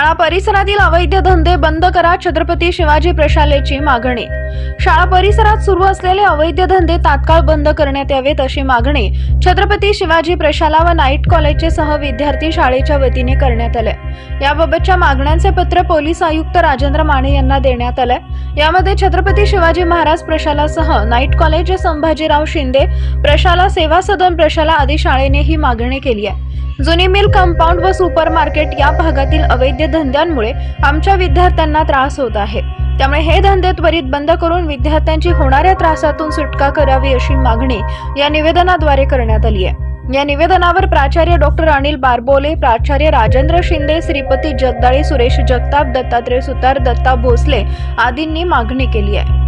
शाळा परिसरातील अवैध धंदे बंद करा, छत्रपती शिवाजी प्रशालेची मागणी। शाळा परिसरात सुरू असलेले अवैध धंदे तात्काळ बंद करण्यात यावेत अशी मागणी छत्रपती शिवाजी प्रशाला व नाईट कॉलेजचे सह विद्यार्थी शाळेच्या वतीने करण्यात आले। याबाबतच्या मागण्यांचे पत्र पोलीस आयुक्त राजेंद्र माने यांना देण्यात आले। यामध्ये छत्रपती शिवाजी महाराज प्रशालासह नाईट कॉलेज, संभाजीराव शिंदे प्रशाला, सेवा सदन प्रशाला आदी शाळेने ही मागणी केली आहे। जुनी मिल कंपाऊंड व सुपर मार्केट या भागातील अवैध धंद्यांमुळे आमच्या विद्यार्थ्यांना त्रास होत आहे, त्यामुळे हे धंदे त्वरित बंद करून विद्यार्थ्यांची होणाऱ्या त्रासातून सुटका करावी अशी मागणी या निवेदनाद्वारे करण्यात आली आहे। या निवेदनावर प्राचार्य डॉक्टर अनिल बारबोले, प्राचार्य राजेंद्र शिंदे, श्रीपती जगदाळे, सुरेश जगताप, दत्तात्रय सुतार, दत्ता भोसले आदींनी मागणी केली आहे।